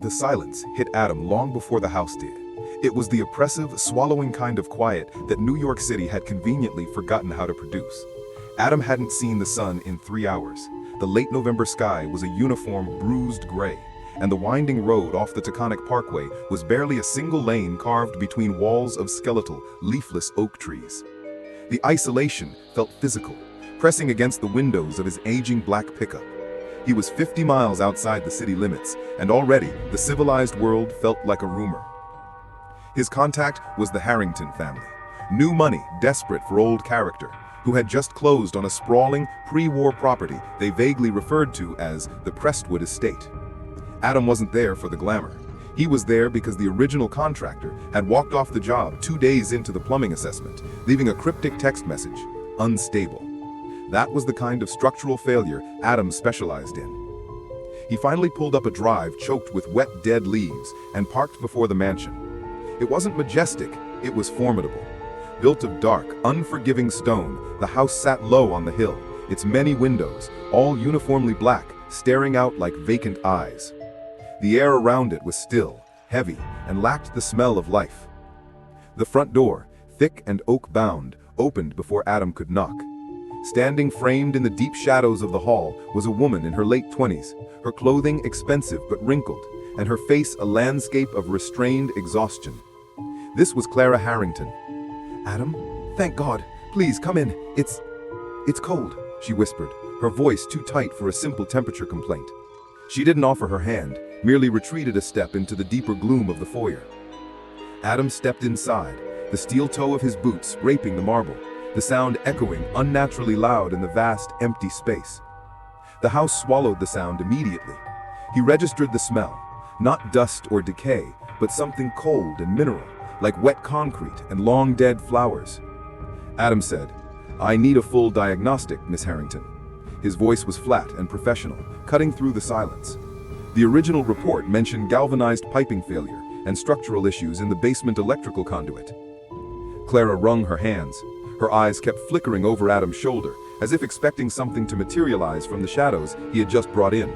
The silence hit Adam long before the house did. It was the oppressive, swallowing kind of quiet that New York City had conveniently forgotten how to produce. Adam hadn't seen the sun in 3 hours. The late November sky was a uniform, bruised gray, and the winding road off the Taconic Parkway was barely a single lane carved between walls of skeletal, leafless oak trees. The isolation felt physical, pressing against the windows of his aging black pickup. He was 50 miles outside the city limits, and already the civilized world felt like a rumor. His contact was the Harrington family, new money desperate for old character, who had just closed on a sprawling, pre-war property they vaguely referred to as the Prestwood Estate. Adam wasn't there for the glamour. He was there because the original contractor had walked off the job 2 days into the plumbing assessment, leaving a cryptic text message, "Unstable." That was the kind of structural failure Adam specialized in. He finally pulled up a drive choked with wet, dead leaves and parked before the mansion. It wasn't majestic, it was formidable. Built of dark, unforgiving stone, the house sat low on the hill, its many windows, all uniformly black, staring out like vacant eyes. The air around it was still, heavy, and lacked the smell of life. The front door, thick and oak-bound, opened before Adam could knock. Standing framed in the deep shadows of the hall was a woman in her late 20s, her clothing expensive but wrinkled, and her face a landscape of restrained exhaustion. This was Clara Harrington. "Adam, thank God, please come in, it's cold," she whispered, her voice too tight for a simple temperature complaint. She didn't offer her hand, merely retreated a step into the deeper gloom of the foyer. Adam stepped inside, the steel toe of his boot scraping the marble, the sound echoing unnaturally loud in the vast, empty space. The house swallowed the sound immediately. He registered the smell, not dust or decay, but something cold and mineral, like wet concrete and long-dead flowers. Adam said, "I need a full diagnostic, Miss Harrington." His voice was flat and professional, cutting through the silence. The original report mentioned galvanized piping failure and structural issues in the basement electrical conduit. Clara wrung her hands. Her eyes kept flickering over Adam's shoulder, as if expecting something to materialize from the shadows he had just brought in.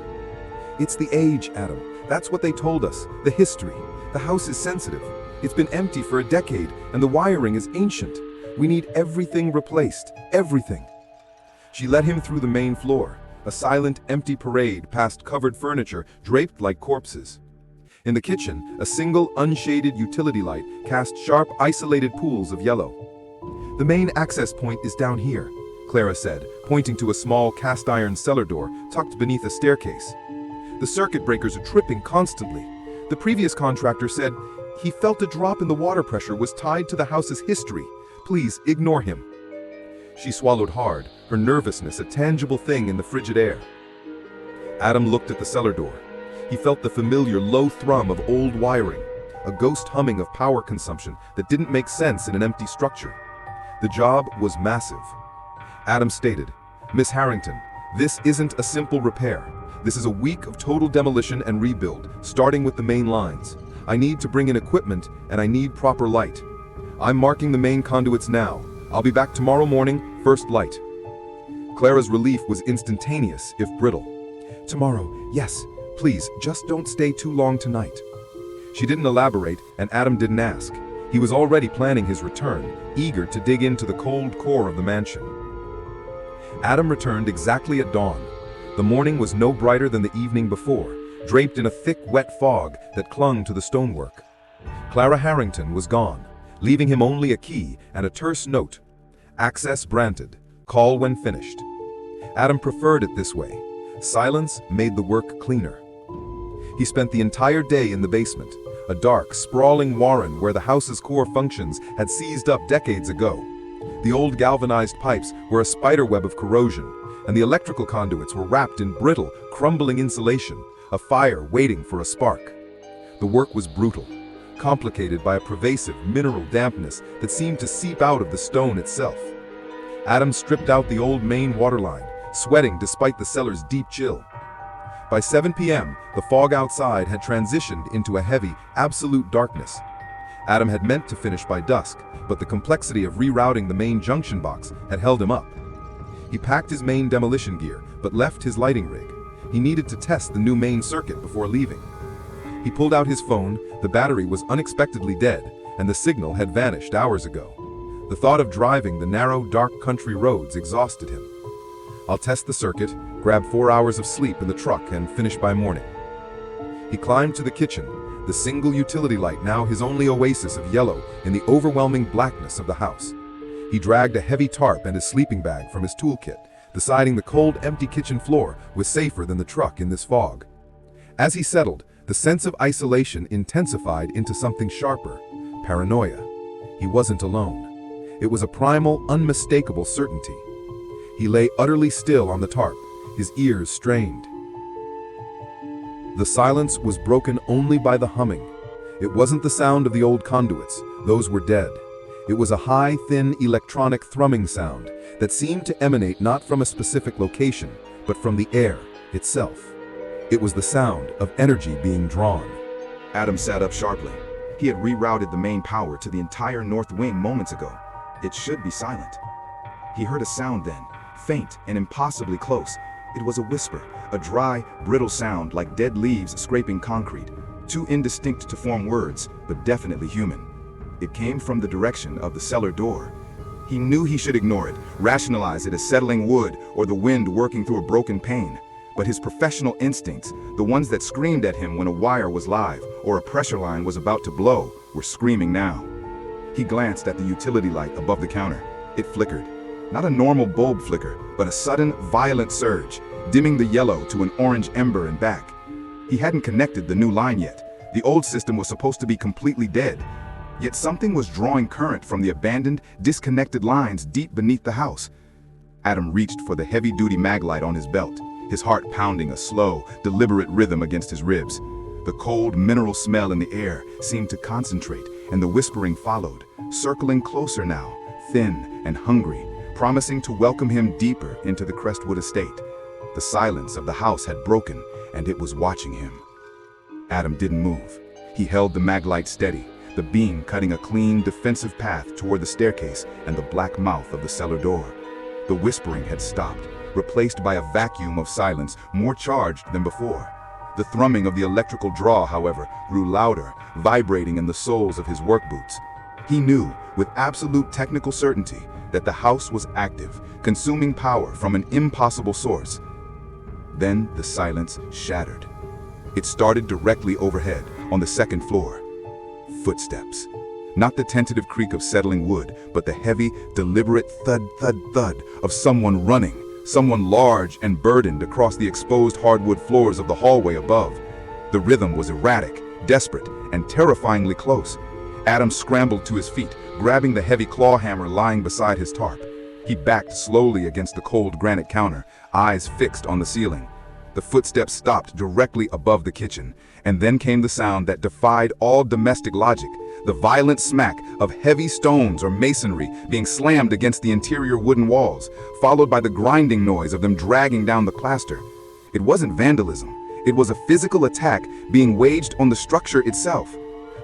"It's the age, Adam. That's what they told us. The history. The house is sensitive. It's been empty for a decade, and the wiring is ancient. We need everything replaced. Everything." She led him through the main floor, a silent, empty parade past covered furniture draped like corpses. In the kitchen, a single, unshaded utility light cast sharp, isolated pools of yellow. "The main access point is down here," Clara said, pointing to a small cast-iron cellar door tucked beneath a staircase. "The circuit breakers are tripping constantly. The previous contractor said he felt a drop in the water pressure was tied to the house's history. Please ignore him." She swallowed hard, her nervousness a tangible thing in the frigid air. Adam looked at the cellar door. He felt the familiar low thrum of old wiring, a ghost humming of power consumption that didn't make sense in an empty structure. The job was massive. Adam stated, "Miss Harrington, this isn't a simple repair. This is a week of total demolition and rebuild, starting with the main lines. I need to bring in equipment, and I need proper light. I'm marking the main conduits now. I'll be back tomorrow morning, first light." Clara's relief was instantaneous, if brittle. "Tomorrow, yes. Please, just don't stay too long tonight." She didn't elaborate, and Adam didn't ask. He was already planning his return, eager to dig into the cold core of the mansion. Adam returned exactly at dawn. The morning was no brighter than the evening before, draped in a thick, wet fog that clung to the stonework. Clara Harrington was gone, leaving him only a key and a terse note. "Access granted. Call when finished." Adam preferred it this way. Silence made the work cleaner. He spent the entire day in the basement, a dark, sprawling warren where the house's core functions had seized up decades ago. The old galvanized pipes were a spiderweb of corrosion, and the electrical conduits were wrapped in brittle, crumbling insulation, a fire waiting for a spark. The work was brutal, complicated by a pervasive mineral dampness that seemed to seep out of the stone itself. Adam stripped out the old main waterline, sweating despite the cellar's deep chill. By 7 p.m., the fog outside had transitioned into a heavy, absolute darkness. Adam had meant to finish by dusk, but the complexity of rerouting the main junction box had held him up. He packed his main demolition gear, but left his lighting rig. He needed to test the new main circuit before leaving. He pulled out his phone. The battery was unexpectedly dead, and the signal had vanished hours ago. The thought of driving the narrow, dark country roads exhausted him. "I'll test the circuit, grab 4 hours of sleep in the truck, and finish by morning." He climbed to the kitchen, the single utility light now his only oasis of yellow in the overwhelming blackness of the house. He dragged a heavy tarp and his sleeping bag from his toolkit, deciding the cold, empty kitchen floor was safer than the truck in this fog. As he settled, the sense of isolation intensified into something sharper: paranoia. He wasn't alone. It was a primal, unmistakable certainty. He lay utterly still on the tarp, his ears strained. The silence was broken only by the humming. It wasn't the sound of the old conduits; those were dead. It was a high, thin, electronic thrumming sound that seemed to emanate not from a specific location, but from the air itself. It was the sound of energy being drawn. Adam sat up sharply. He had rerouted the main power to the entire north wing moments ago. It should be silent. He heard a sound then, faint and impossibly close. It was a whisper, a dry, brittle sound like dead leaves scraping concrete, too indistinct to form words, but definitely human. It came from the direction of the cellar door. He knew he should ignore it, rationalize it as settling wood or the wind working through a broken pane. But his professional instincts, the ones that screamed at him when a wire was live or a pressure line was about to blow, were screaming now. He glanced at the utility light above the counter. It flickered. Not a normal bulb flicker, but a sudden, violent surge, dimming the yellow to an orange ember and back. He hadn't connected the new line yet. The old system was supposed to be completely dead. Yet something was drawing current from the abandoned, disconnected lines deep beneath the house. Adam reached for the heavy-duty mag light on his belt, his heart pounding a slow, deliberate rhythm against his ribs. The cold, mineral smell in the air seemed to concentrate, and the whispering followed, circling closer now, thin and hungry, promising to welcome him deeper into the Crestwood estate. The silence of the house had broken, and it was watching him. Adam didn't move. He held the mag light steady, the beam cutting a clean, defensive path toward the staircase and the black mouth of the cellar door. The whispering had stopped, replaced by a vacuum of silence more charged than before. The thrumming of the electrical draw, however, grew louder, vibrating in the soles of his work boots. He knew, with absolute technical certainty, that the house was active, consuming power from an impossible source. Then the silence shattered. It started directly overhead, on the second floor. Footsteps. Not the tentative creak of settling wood, but the heavy, deliberate thud, thud, thud of someone running. Someone large and burdened across the exposed hardwood floors of the hallway above. The rhythm was erratic, desperate, and terrifyingly close. Adam scrambled to his feet, grabbing the heavy claw hammer lying beside his tarp. He backed slowly against the cold granite counter, eyes fixed on the ceiling. The footsteps stopped directly above the kitchen, and then came the sound that defied all domestic logic, the violent smack of heavy stones or masonry being slammed against the interior wooden walls, followed by the grinding noise of them dragging down the plaster. It wasn't vandalism. It was a physical attack being waged on the structure itself.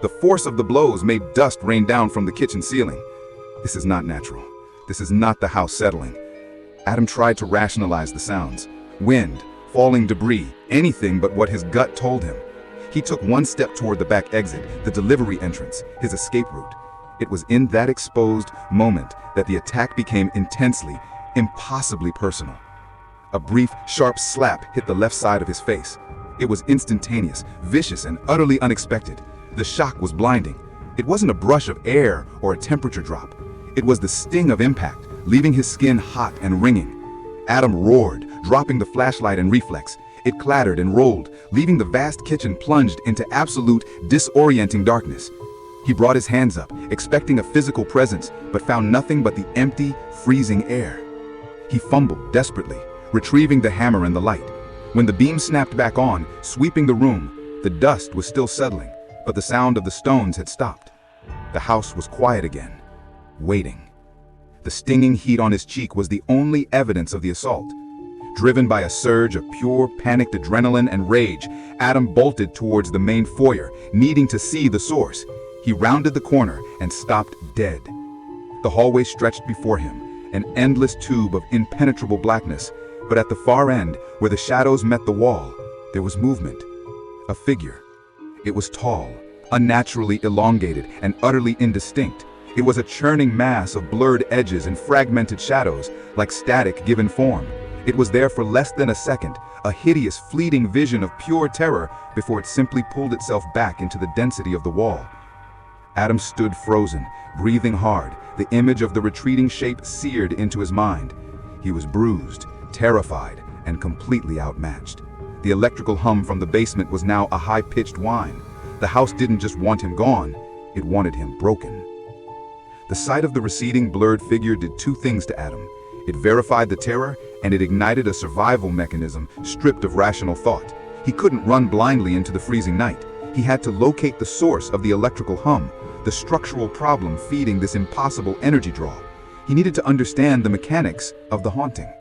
The force of the blows made dust rain down from the kitchen ceiling. This is not natural. This is not the house settling. Adam tried to rationalize the sounds. Wind, falling debris, anything but what his gut told him. He took one step toward the back exit, the delivery entrance, his escape route. It was in that exposed moment that the attack became intensely, impossibly personal. A brief, sharp slap hit the left side of his face. It was instantaneous, vicious, and utterly unexpected. The shock was blinding. It wasn't a brush of air or a temperature drop. It was the sting of impact, leaving his skin hot and ringing. Adam roared, dropping the flashlight and reflex. It clattered and rolled, leaving the vast kitchen plunged into absolute, disorienting darkness. He brought his hands up, expecting a physical presence, but found nothing but the empty, freezing air. He fumbled desperately, retrieving the hammer and the light. When the beam snapped back on, sweeping the room, the dust was still settling, but the sound of the stones had stopped. The house was quiet again, waiting. The stinging heat on his cheek was the only evidence of the assault. Driven by a surge of pure, panicked adrenaline and rage, Adam bolted towards the main foyer, needing to see the source. He rounded the corner and stopped dead. The hallway stretched before him, an endless tube of impenetrable blackness, but at the far end, where the shadows met the wall, there was movement. A figure. It was tall, unnaturally elongated, and utterly indistinct. It was a churning mass of blurred edges and fragmented shadows, like static given form. It was there for less than a second, a hideous, fleeting vision of pure terror before it simply pulled itself back into the density of the wall. Adam stood frozen, breathing hard, the image of the retreating shape seared into his mind. He was bruised, terrified, and completely outmatched. The electrical hum from the basement was now a high-pitched whine. The house didn't just want him gone, it wanted him broken. The sight of the receding, blurred figure did two things to Adam. It verified the terror, and it ignited a survival mechanism stripped of rational thought. He couldn't run blindly into the freezing night. He had to locate the source of the electrical hum, the structural problem feeding this impossible energy draw. He needed to understand the mechanics of the haunting.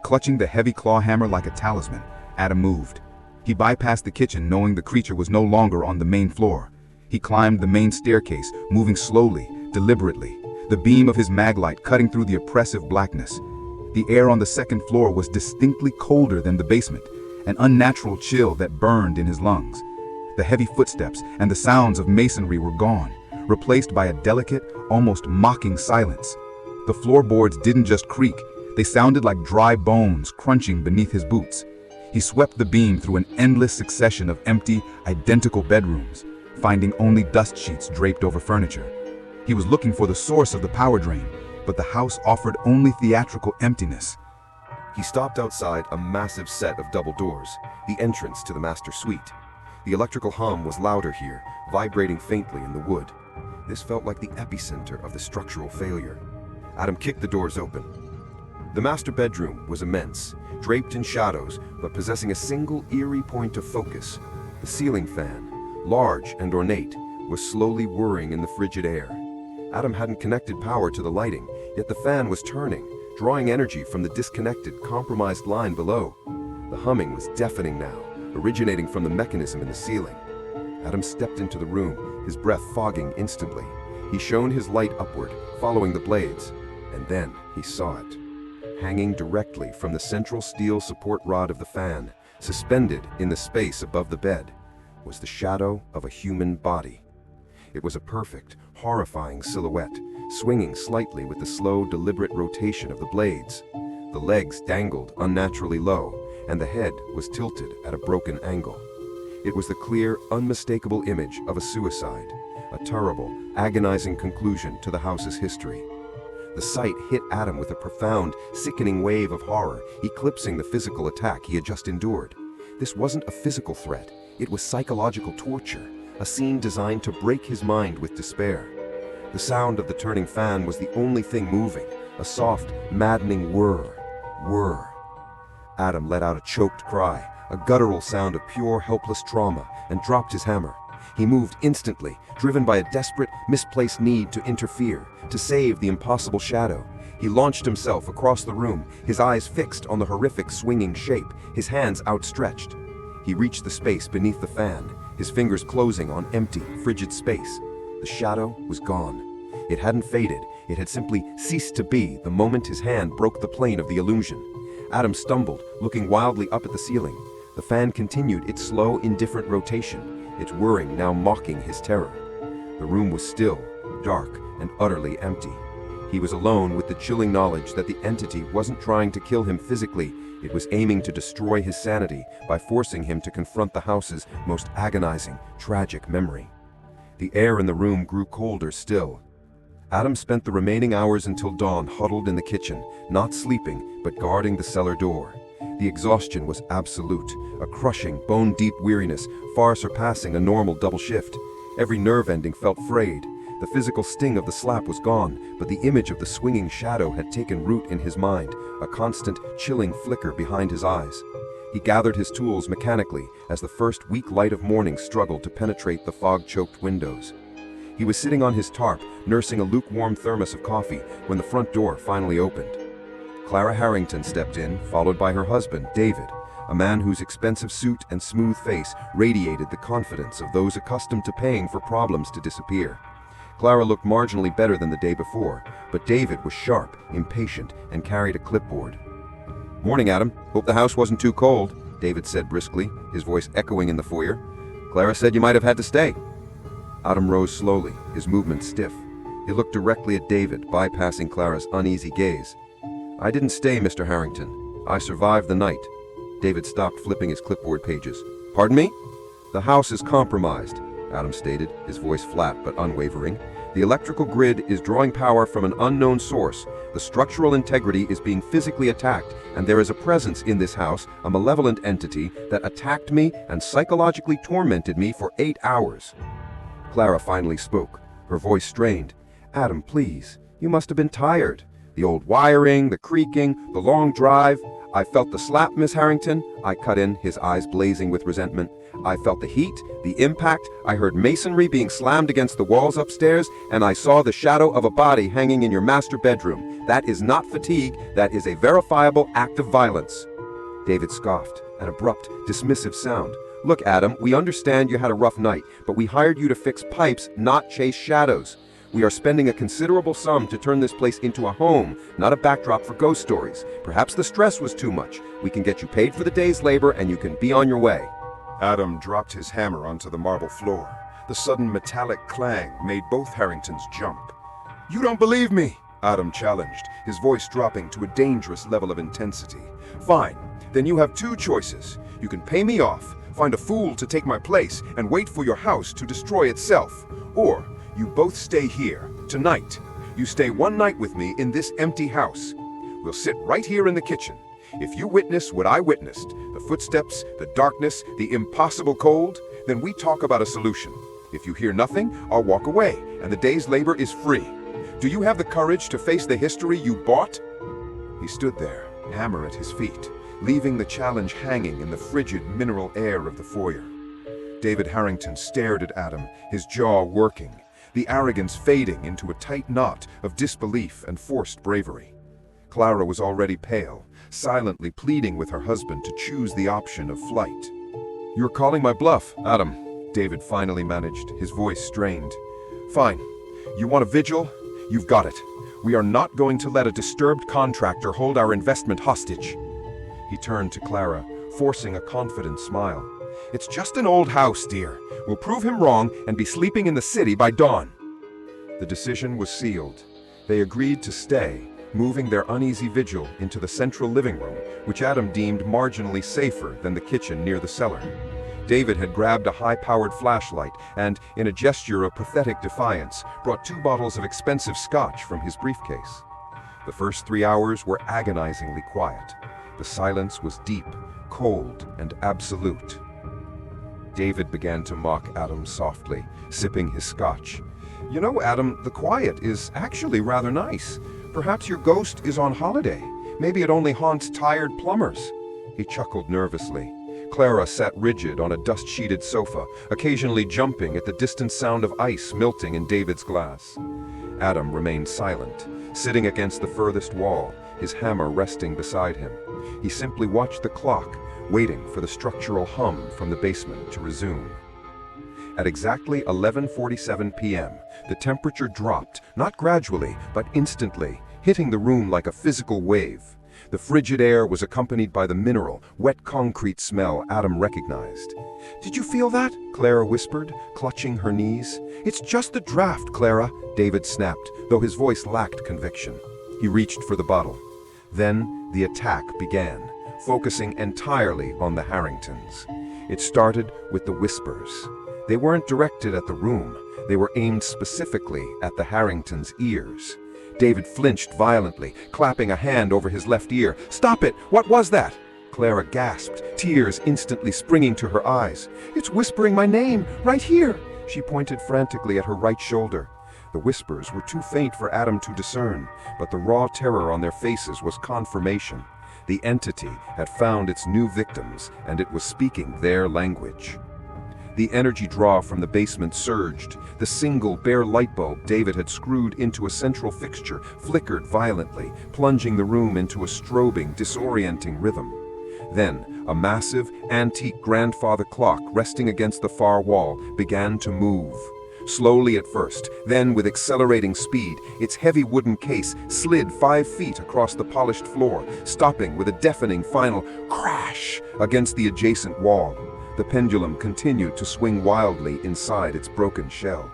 Clutching the heavy claw hammer like a talisman, Adam moved. He bypassed the kitchen, knowing the creature was no longer on the main floor. He climbed the main staircase, moving slowly, deliberately, the beam of his maglite cutting through the oppressive blackness. The air on the second floor was distinctly colder than the basement, an unnatural chill that burned in his lungs. The heavy footsteps and the sounds of masonry were gone, replaced by a delicate, almost mocking silence. The floorboards didn't just creak, they sounded like dry bones crunching beneath his boots. He swept the beam through an endless succession of empty, identical bedrooms, finding only dust sheets draped over furniture. He was looking for the source of the power drain, but the house offered only theatrical emptiness. He stopped outside a massive set of double doors, the entrance to the master suite. The electrical hum was louder here, vibrating faintly in the wood. This felt like the epicenter of the structural failure. Adam kicked the doors open. The master bedroom was immense, draped in shadows, but possessing a single eerie point of focus. The ceiling fan, large and ornate, was slowly whirring in the frigid air. Adam hadn't connected power to the lighting, yet the fan was turning, drawing energy from the disconnected, compromised line below. The humming was deafening now, originating from the mechanism in the ceiling. Adam stepped into the room, his breath fogging instantly. He shone his light upward, following the blades, and then he saw it. Hanging directly from the central steel support rod of the fan, suspended in the space above the bed, was the shadow of a human body. It was a perfect, horrifying silhouette, swinging slightly with the slow, deliberate rotation of the blades. The legs dangled unnaturally low, and the head was tilted at a broken angle. It was the clear, unmistakable image of a suicide, a terrible, agonizing conclusion to the house's history. The sight hit Adam with a profound, sickening wave of horror, eclipsing the physical attack he had just endured. This wasn't a physical threat, it was psychological torture, a scene designed to break his mind with despair. The sound of the turning fan was the only thing moving, a soft, maddening whir, whir. Adam let out a choked cry, a guttural sound of pure, helpless trauma, and dropped his hammer. He moved instantly, driven by a desperate, misplaced need to interfere, to save the impossible shadow. He launched himself across the room, his eyes fixed on the horrific swinging shape, his hands outstretched. He reached the space beneath the fan, his fingers closing on empty, frigid space. The shadow was gone. It hadn't faded, it had simply ceased to be the moment his hand broke the plane of the illusion. Adam stumbled, looking wildly up at the ceiling. The fan continued its slow, indifferent rotation, its whirring now mocking his terror. The room was still, dark, and utterly empty. He was alone with the chilling knowledge that the entity wasn't trying to kill him physically, it was aiming to destroy his sanity by forcing him to confront the house's most agonizing, tragic memory. The air in the room grew colder still. Adam spent the remaining hours until dawn huddled in the kitchen, not sleeping, but guarding the cellar door. The exhaustion was absolute, a crushing, bone-deep weariness far surpassing a normal double shift. Every nerve ending felt frayed. The physical sting of the slap was gone, but the image of the swinging shadow had taken root in his mind, a constant, chilling flicker behind his eyes. He gathered his tools mechanically as the first weak light of morning struggled to penetrate the fog-choked windows. He was sitting on his tarp, nursing a lukewarm thermos of coffee, when the front door finally opened. Clara Harrington stepped in, followed by her husband, David, a man whose expensive suit and smooth face radiated the confidence of those accustomed to paying for problems to disappear. Clara looked marginally better than the day before, but David was sharp, impatient, and carried a clipboard. "Morning, Adam. Hope the house wasn't too cold," David said briskly, his voice echoing in the foyer. Clara said you might have had to stay. Adam rose slowly, his movements stiff. He looked directly at David, bypassing Clara's uneasy gaze. I didn't stay, Mr. Harrington. I survived the night. David stopped flipping his clipboard pages. Pardon me? The house is compromised, Adam stated, his voice flat but unwavering. The electrical grid is drawing power from an unknown source. The structural integrity is being physically attacked, and there is a presence in this house, a malevolent entity, that attacked me and psychologically tormented me for 8 hours. Clara finally spoke, her voice strained. Adam, please. You must have been tired. The old wiring, the creaking, the long drive. I felt the slap, Miss Harrington. I cut in, his eyes blazing with resentment. I felt the heat, the impact. I heard masonry being slammed against the walls upstairs, and I saw the shadow of a body hanging in your master bedroom. That is not fatigue. That is a verifiable act of violence. David scoffed, an abrupt, dismissive sound. Look, Adam, we understand you had a rough night, but we hired you to fix pipes, not chase shadows. We are spending a considerable sum to turn this place into a home, not a backdrop for ghost stories. Perhaps the stress was too much. We can get you paid for the day's labor and you can be on your way. Adam dropped his hammer onto the marble floor. The sudden metallic clang made both Harringtons jump. You don't believe me? Adam challenged, his voice dropping to a dangerous level of intensity. Fine, then you have two choices. You can pay me off, find a fool to take my place, and wait for your house to destroy itself. Or you both stay here, tonight. You stay one night with me in this empty house. We'll sit right here in the kitchen. If you witness what I witnessed, the footsteps, the darkness, the impossible cold, then we talk about a solution. If you hear nothing, I'll walk away, and the day's labor is free. Do you have the courage to face the history you bought? He stood there, hammer at his feet, leaving the challenge hanging in the frigid mineral air of the foyer. David Harrington stared at Adam, his jaw working, the arrogance fading into a tight knot of disbelief and forced bravery. Clara was already pale, silently pleading with her husband to choose the option of flight. You're calling my bluff, Adam, David finally managed, his voice strained. Fine. You want a vigil? You've got it. We are not going to let a disturbed contractor hold our investment hostage. He turned to Clara, forcing a confident smile. It's just an old house, dear. We'll prove him wrong and be sleeping in the city by dawn. The decision was sealed. They agreed to stay, moving their uneasy vigil into the central living room, which Adam deemed marginally safer than the kitchen near the cellar. David had grabbed a high-powered flashlight and, in a gesture of pathetic defiance, brought 2 bottles of expensive scotch from his briefcase. The first 3 hours were agonizingly quiet. The silence was deep, cold, and absolute. David began to mock Adam softly, sipping his scotch. You know, Adam, the quiet is actually rather nice. Perhaps your ghost is on holiday. Maybe it only haunts tired plumbers. He chuckled nervously. Clara sat rigid on a dust-sheeted sofa, occasionally jumping at the distant sound of ice melting in David's glass. Adam remained silent, sitting against the furthest wall, his hammer resting beside him. He simply watched the clock, waiting for the structural hum from the basement to resume. At exactly 11:47 p.m., the temperature dropped, not gradually, but instantly, hitting the room like a physical wave. The frigid air was accompanied by the mineral, wet concrete smell Adam recognized. Did you feel that? Clara whispered, clutching her knees. It's just the draft, Clara, David snapped, though his voice lacked conviction. He reached for the bottle. Then the attack began, focusing entirely on the Harringtons. It started with the whispers. They weren't directed at the room. They were aimed specifically at the Harringtons' ears. David flinched violently, clapping a hand over his left ear. Stop it! What was that? Clara gasped, tears instantly springing to her eyes. It's whispering my name, right here! She pointed frantically at her right shoulder. The whispers were too faint for Adam to discern, but the raw terror on their faces was confirmation. The entity had found its new victims, and it was speaking their language. The energy draw from the basement surged. The single bare light bulb David had screwed into a central fixture flickered violently, plunging the room into a strobing, disorienting rhythm. Then, a massive, antique grandfather clock resting against the far wall began to move. Slowly at first, then with accelerating speed, its heavy wooden case slid 5 feet across the polished floor, stopping with a deafening final crash against the adjacent wall. The pendulum continued to swing wildly inside its broken shell.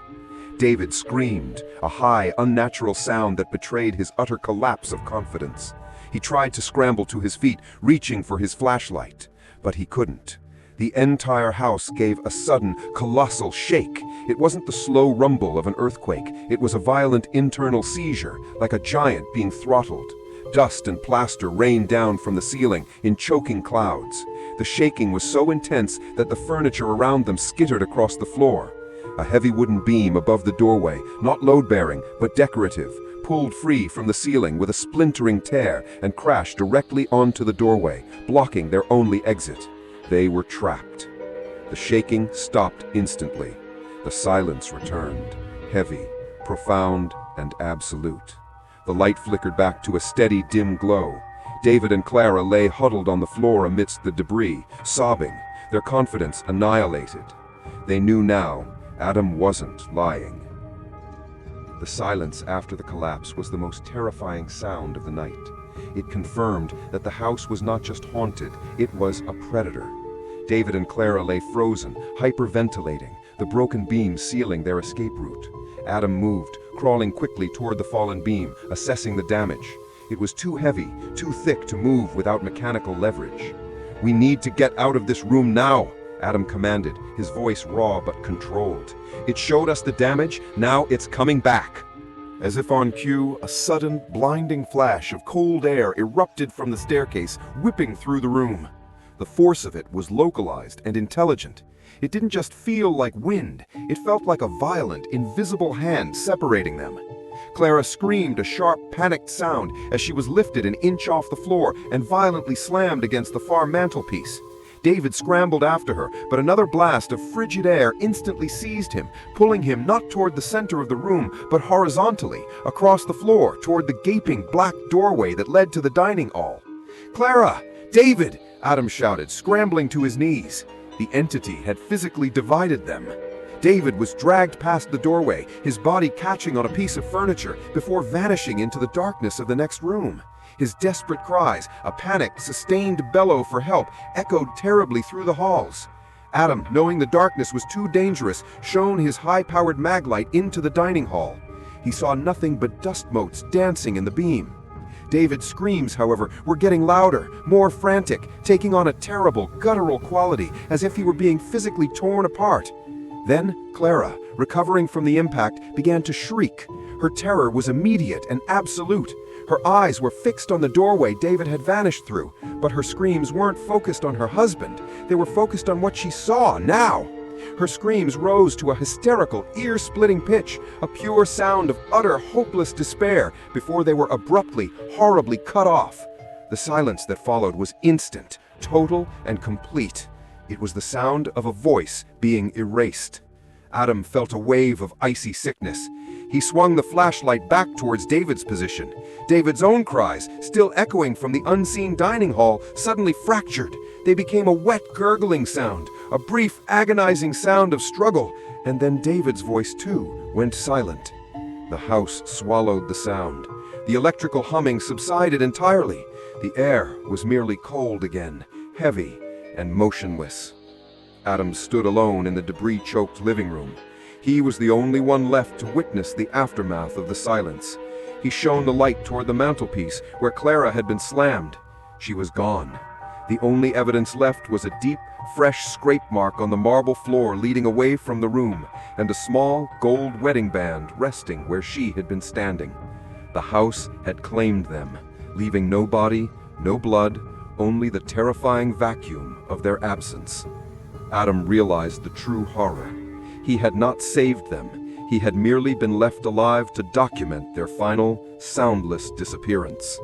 David screamed, a high, unnatural sound that betrayed his utter collapse of confidence. He tried to scramble to his feet, reaching for his flashlight, but he couldn't. The entire house gave a sudden, colossal shake. It wasn't the slow rumble of an earthquake. It was a violent internal seizure, like a giant being throttled. Dust and plaster rained down from the ceiling in choking clouds. The shaking was so intense that the furniture around them skittered across the floor. A heavy wooden beam above the doorway, not load-bearing, but decorative, pulled free from the ceiling with a splintering tear and crashed directly onto the doorway, blocking their only exit. They were trapped. The shaking stopped instantly. The silence returned, heavy, profound, and absolute. The light flickered back to a steady, dim glow. David and Clara lay huddled on the floor amidst the debris, sobbing, their confidence annihilated. They knew now Adam wasn't lying. The silence after the collapse was the most terrifying sound of the night. It confirmed that the house was not just haunted, it was a predator. David and Clara lay frozen, hyperventilating, the broken beam sealing their escape route. Adam moved, crawling quickly toward the fallen beam, assessing the damage. It was too heavy, too thick to move without mechanical leverage. "We need to get out of this room now," Adam commanded, his voice raw but controlled. "It showed us the damage, now it's coming back." As if on cue, a sudden, blinding flash of cold air erupted from the staircase, whipping through the room. The force of it was localized and intelligent. It didn't just feel like wind, it felt like a violent, invisible hand separating them. Clara screamed a sharp, panicked sound as she was lifted an inch off the floor and violently slammed against the far mantelpiece. David scrambled after her, but another blast of frigid air instantly seized him, pulling him not toward the center of the room, but horizontally, across the floor, toward the gaping black doorway that led to the dining hall. "Clara! David!" Adam shouted, scrambling to his knees. The entity had physically divided them. David was dragged past the doorway, his body catching on a piece of furniture before vanishing into the darkness of the next room. His desperate cries, a panicked, sustained bellow for help, echoed terribly through the halls. Adam, knowing the darkness was too dangerous, shone his high-powered maglight into the dining hall. He saw nothing but dust motes dancing in the beam. David's screams, however, were getting louder, more frantic, taking on a terrible, guttural quality, as if he were being physically torn apart. Then Clara, recovering from the impact, began to shriek. Her terror was immediate and absolute. Her eyes were fixed on the doorway David had vanished through, but her screams weren't focused on her husband. They were focused on what she saw now. Her screams rose to a hysterical, ear-splitting pitch, a pure sound of utter, hopeless despair, before they were abruptly, horribly cut off. The silence that followed was instant, total, and complete. It was the sound of a voice being erased. Adam felt a wave of icy sickness. He swung the flashlight back towards David's position. David's own cries, still echoing from the unseen dining hall, suddenly fractured. They became a wet, gurgling sound, a brief, agonizing sound of struggle, and then David's voice, too, went silent. The house swallowed the sound. The electrical humming subsided entirely. The air was merely cold again, heavy and motionless. Adam stood alone in the debris-choked living room. He was the only one left to witness the aftermath of the silence. He shone the light toward the mantelpiece where Clara had been slammed. She was gone. The only evidence left was a deep, fresh scrape mark on the marble floor leading away from the room, and a small, gold wedding band resting where she had been standing. The house had claimed them, leaving no body, no blood, only the terrifying vacuum of their absence. Adam realized the true horror. He had not saved them. He had merely been left alive to document their final, soundless disappearance.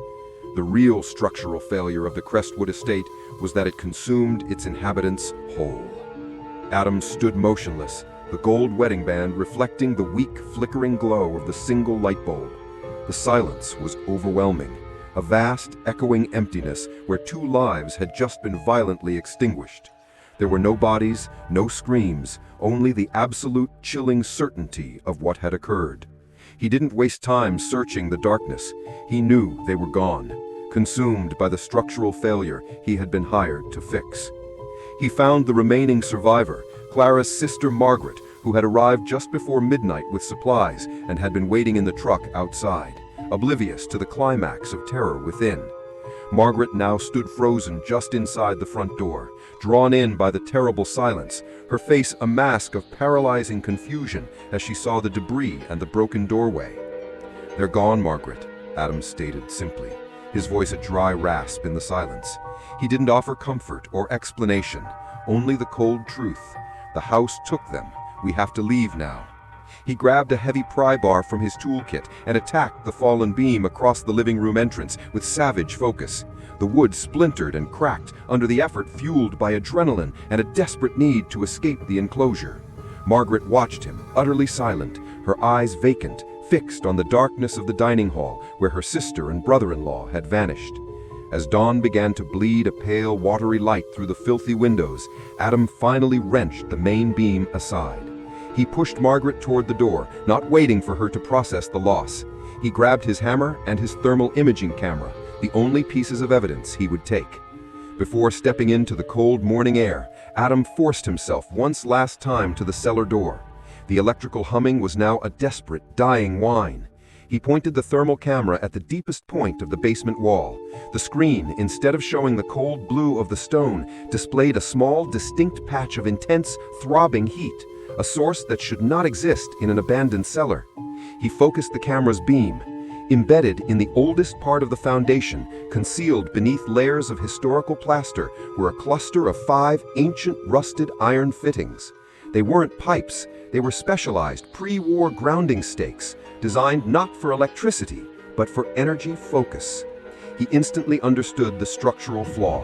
The real structural failure of the Crestwood estate was that it consumed its inhabitants whole. Adam stood motionless, the gold wedding band reflecting the weak, flickering glow of the single light bulb. The silence was overwhelming, a vast, echoing emptiness where two lives had just been violently extinguished. There were no bodies, no screams, only the absolute chilling certainty of what had occurred. He didn't waste time searching the darkness. He knew they were gone, consumed by the structural failure he had been hired to fix. He found the remaining survivor, Clara's sister Margaret, who had arrived just before midnight with supplies and had been waiting in the truck outside, oblivious to the climax of terror within. Margaret now stood frozen just inside the front door, drawn in by the terrible silence, her face a mask of paralyzing confusion as she saw the debris and the broken doorway. "They're gone, Margaret," Adam stated simply, his voice a dry rasp in the silence. He didn't offer comfort or explanation, only the cold truth. "The house took them. We have to leave now." He grabbed a heavy pry bar from his toolkit and attacked the fallen beam across the living room entrance with savage focus. The wood splintered and cracked under the effort fueled by adrenaline and a desperate need to escape the enclosure. Margaret watched him, utterly silent, her eyes vacant, fixed on the darkness of the dining hall where her sister and brother-in-law had vanished. As dawn began to bleed a pale, watery light through the filthy windows, Adam finally wrenched the main beam aside. He pushed Margaret toward the door, not waiting for her to process the loss. He grabbed his hammer and his thermal imaging camera, the only pieces of evidence he would take. Before stepping into the cold morning air, Adam forced himself once last time to the cellar door. The electrical humming was now a desperate, dying whine. He pointed the thermal camera at the deepest point of the basement wall. The screen, instead of showing the cold blue of the stone, displayed a small, distinct patch of intense, throbbing heat, a source that should not exist in an abandoned cellar. He focused the camera's beam. Embedded in the oldest part of the foundation, concealed beneath layers of historical plaster, were a cluster of 5 ancient rusted iron fittings. They weren't pipes, they were specialized pre-war grounding stakes, designed not for electricity, but for energy focus. He instantly understood the structural flaw.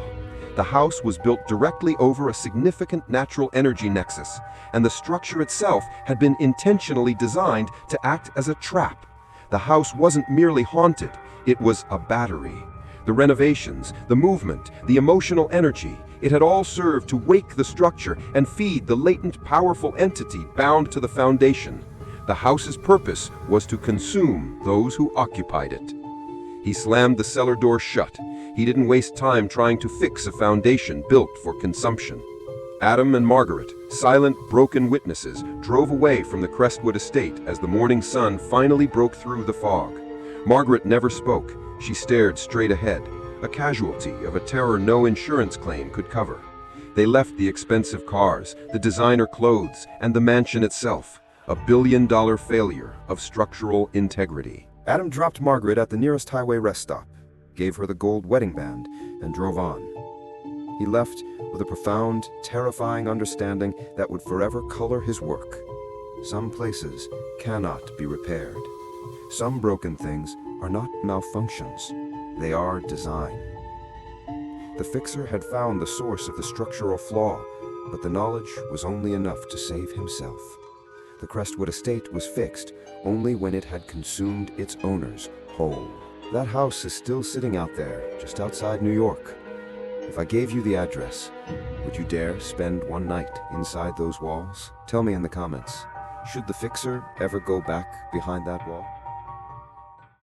The house was built directly over a significant natural energy nexus, and the structure itself had been intentionally designed to act as a trap. The house wasn't merely haunted, it was a battery. The renovations, the movement, the emotional energy, it had all served to wake the structure and feed the latent, powerful entity bound to the foundation. The house's purpose was to consume those who occupied it. He slammed the cellar door shut. He didn't waste time trying to fix a foundation built for consumption. Adam and Margaret, silent, broken witnesses, drove away from the Crestwood estate as the morning sun finally broke through the fog. Margaret never spoke. She stared straight ahead, a casualty of a terror no insurance claim could cover. They left the expensive cars, the designer clothes, and the mansion itself, a billion-dollar failure of structural integrity. Adam dropped Margaret at the nearest highway rest stop, gave her the gold wedding band, and drove on. He left with a profound, terrifying understanding that would forever color his work. Some places cannot be repaired. Some broken things are not malfunctions, they are design. The Phixer had found the source of the structural flaw, but the knowledge was only enough to save himself. The Crestwood estate was fixed only when it had consumed its owners whole. That house is still sitting out there, just outside New York. If I gave you the address, would you dare spend one night inside those walls? Tell me in the comments. Should the Phixer ever go back behind that wall?